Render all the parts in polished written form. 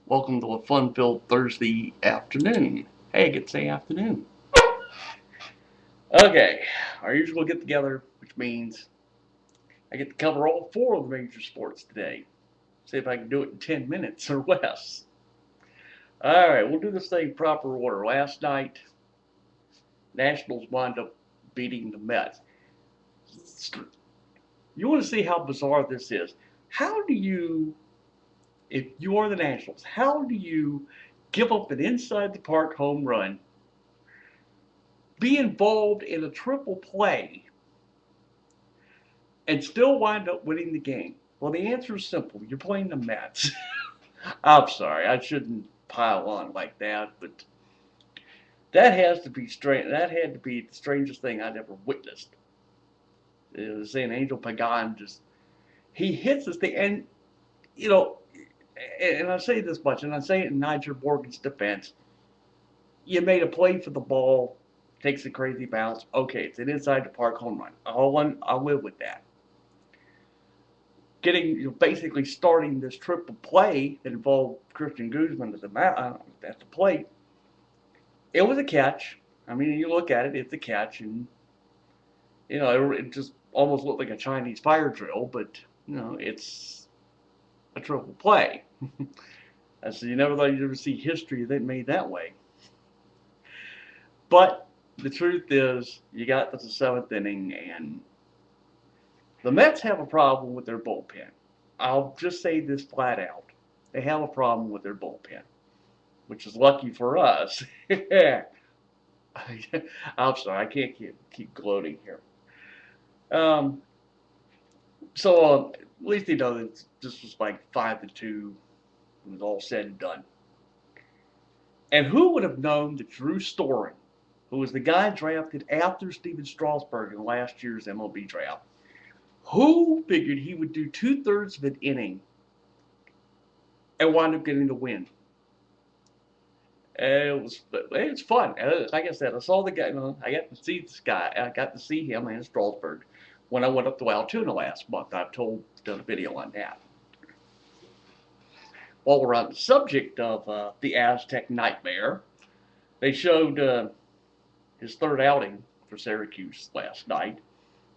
Welcome to a fun-filled Thursday afternoon. Hey, I get to say afternoon. Okay, our usual get-together, which means I get to cover all four of the major sports today. See if I can do it in 10 minutes or less. All right, we'll do this thing proper order. Last night, Nationals wound up beating the Mets. You want to see how bizarre this is? How do you, if you are the Nationals, how do you give up an inside the park home run, be involved in a triple play, and still wind up winning the game? Well, the answer is simple. You're playing the Mets. I'm sorry, I shouldn't pile on like that, but that has to be strange. That had to be the strangest thing I'd ever witnessed. It was saying Angel Pagan just he hits this thing, and you know, and I say this much, and I say it in Nigel Morgan's defense. You made a play for the ball, takes a crazy bounce. Okay, it's an inside the park home run. I'll live with that. Getting basically starting this triple play that involved Christian Guzman at the plate. It was a catch. I mean, you look at it, it's a catch, and it just almost looked like a Chinese fire drill, but it's a triple play. I said you never thought you'd ever see history that made that way. But the truth is, you got to the seventh inning, and the Mets have a problem with their bullpen. I'll just say this flat out. They have a problem with their bullpen, which is lucky for us. I'm sorry, I can't keep gloating here. Um, so at least they know that this was like 5-2. It was all said and done. And who would have known that Drew Storen, who was the guy drafted after Steven Strasburg in last year's MLB draft, who figured he would do 2/3 of an inning and wind up getting the win? It's fun. Like I said, I saw the guy. I got to see this guy. I got to see him in Strasburg when I went up to Altoona last month. I've done a video on that. While we're on the subject of the Aztec Nightmare, they showed his third outing for Syracuse last night.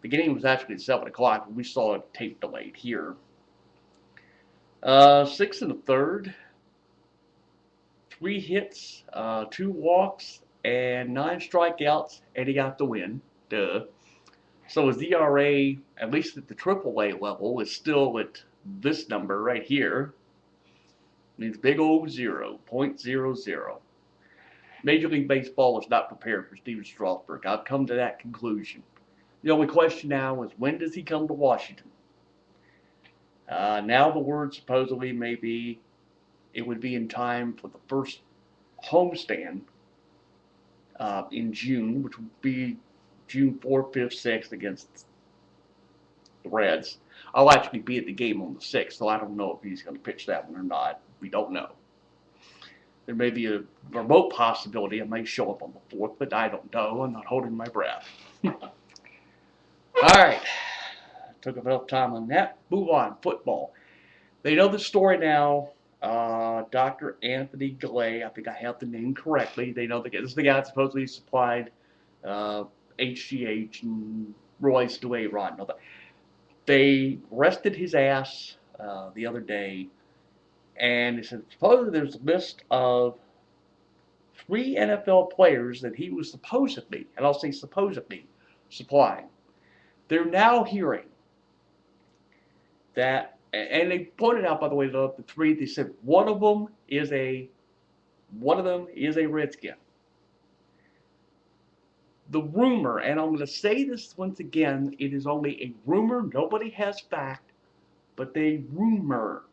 The game was actually at 7 o'clock, but we saw it tape delayed here. 6 and a third, 3 hits, 2 walks, and 9 strikeouts, and he got the win. Duh. So his ERA, at least at the AAA level, is still at this number right here. Means big old 0.00. Major League Baseball is not prepared for Steven Strasburg. I've come to that conclusion. The only question now is when does he come to Washington? Now the word supposedly may be it would be in time for the first homestand in June, which would be June 4th, 5th, 6th against the Reds. I'll actually be at the game on the 6th, so I don't know if he's going to pitch that one or not. We don't know. There may be a remote possibility I may show up on the 4th, but I don't know. I'm not holding my breath. All right. Took enough time on that. Move on. Football. They know the story now. Dr. Anthony Gallay, I think I have the name correctly. They know this is the guy that supposedly supplied HGH and Royce to A-Rod. They arrested his ass the other day, and they said supposedly there's a list of 3 NFL players that he was supposedly, and I'll say supposedly, supplying. They're now hearing that, and they pointed out, by the way, the 3. They said one of them is a Redskin. The rumor, and I'm going to say this once again, it is only a rumor. Nobody has fact, but they rumor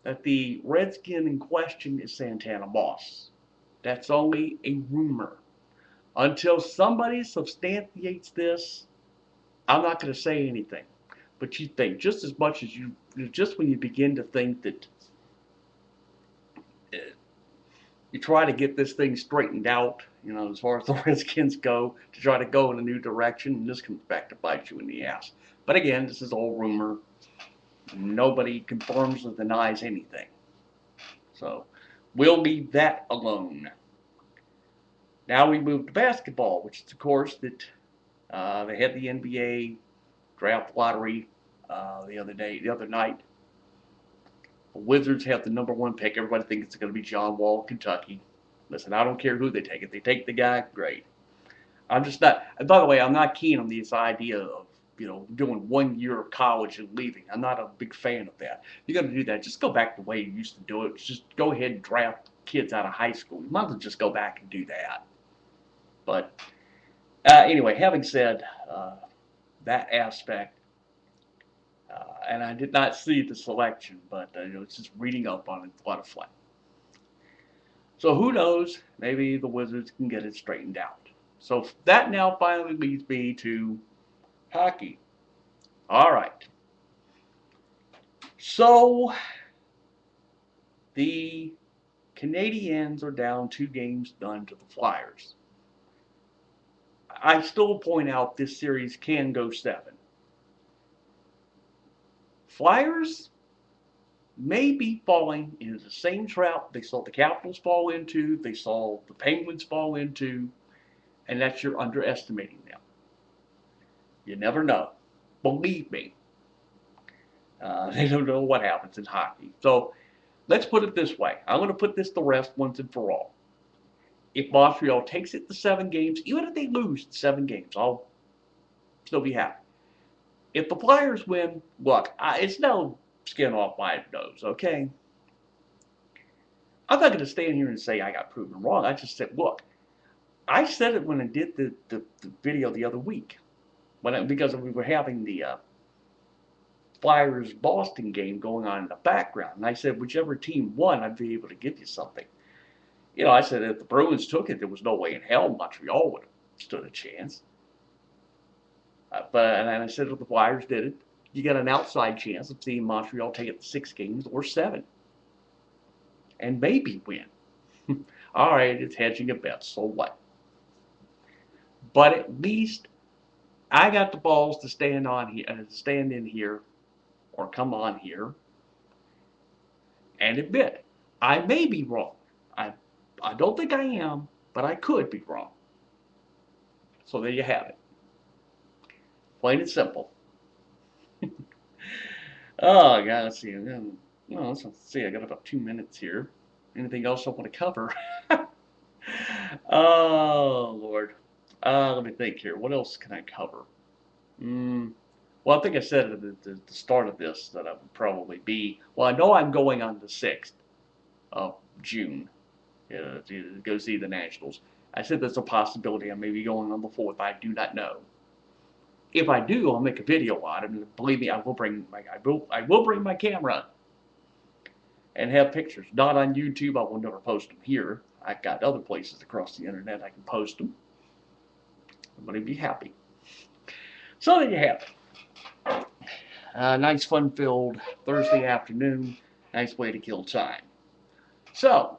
that the Redskin in question is Santana Moss. That's only a rumor. Until somebody substantiates this, I'm not going to say anything. But you think just as much as just when you begin to think that you try to get this thing straightened out, as far as the Redskins go, to try to go in a new direction, and this comes back to bite you in the ass. But again, this is all rumor. Nobody confirms or denies anything. So we'll leave that alone. Now we move to basketball, which is of course that they had the NBA draft lottery the other night. The Wizards have the #1 pick. Everybody thinks it's going to be John Wall, Kentucky. Listen, I don't care who they take. If they take the guy, great. I'm just not. And by the way, I'm not keen on this idea of doing 1 year of college and leaving. I'm not a big fan of that. If you're going to do that, just go back the way you used to do it. Just go ahead and draft kids out of high school. You might as well just go back and do that. But anyway, having said that aspect, and I did not see the selection, but it's just reading up on it. It's a lot of fun. So who knows? Maybe the Wizards can get it straightened out. So that now finally leads me to hockey. All right. So the Canadiens are down 2 games to the Flyers. I still point out this series can go 7. Flyers may be falling into the same trap they saw the Capitals fall into, they saw the Penguins fall into, and that's you're underestimating them. You never know. Believe me. They don't know what happens in hockey. So let's put it this way. I'm going to put this to rest once and for all. If Montreal takes it to 7 games, even if they lose 7 games, I'll still be happy. If the Flyers win, look, it's no skin off my nose, okay? I'm not going to stand here and say I got proven wrong. I just said, look, I said it when I did the video the other week, because we were having the Flyers-Boston game going on in the background. And I said, whichever team won, I'd be able to give you something. I said if the Bruins took it, there was no way in hell Montreal would have stood a chance. And I said if the Flyers did it, you got an outside chance of seeing Montreal take it to 6 games or 7. And maybe win. All right, it's hedging a bet, so what? But at least I got the balls to stand in here, or come on here, and admit I may be wrong. I don't think I am, but I could be wrong. So there you have it. Plain and simple. Oh, God, let's see. Let's see. I got about 2 minutes here. Anything else I want to cover? Oh, Lord. Let me think here. What else can I cover? Well, I think I said at the start of this that I would probably be. Well, I know I'm going on the 6th of June to go see the Nationals. I said there's a possibility I may be going on the 4th. I do not know. If I do, I'll make a video on it. And believe me, I will bring my camera and have pictures. Not on YouTube. I will never post them here. I've got other places across the internet I can post them. Everybody be happy. So there you have it. Nice fun-filled Thursday afternoon. Nice way to kill time. So,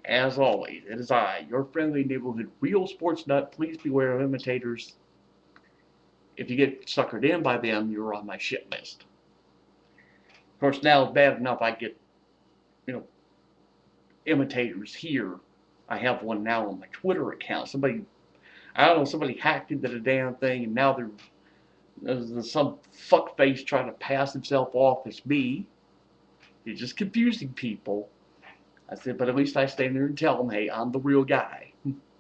as always, it is I, your friendly neighborhood real sports nut. Please beware of imitators. If you get suckered in by them, you're on my shit list. Of course, now it's bad enough I get, imitators here. I have one now on my Twitter account. Somebody hacked into the damn thing, and now there's some fuckface trying to pass himself off as me. You're just confusing people. I said, but at least I stand there and tell them, hey, I'm the real guy.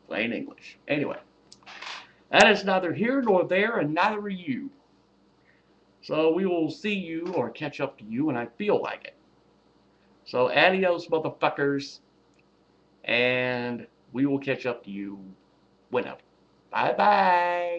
Plain English. Anyway, that is neither here nor there, and neither are you. So we will see you or catch up to you when I feel like it. So adios, motherfuckers, and we will catch up to you whenever. Bye-bye.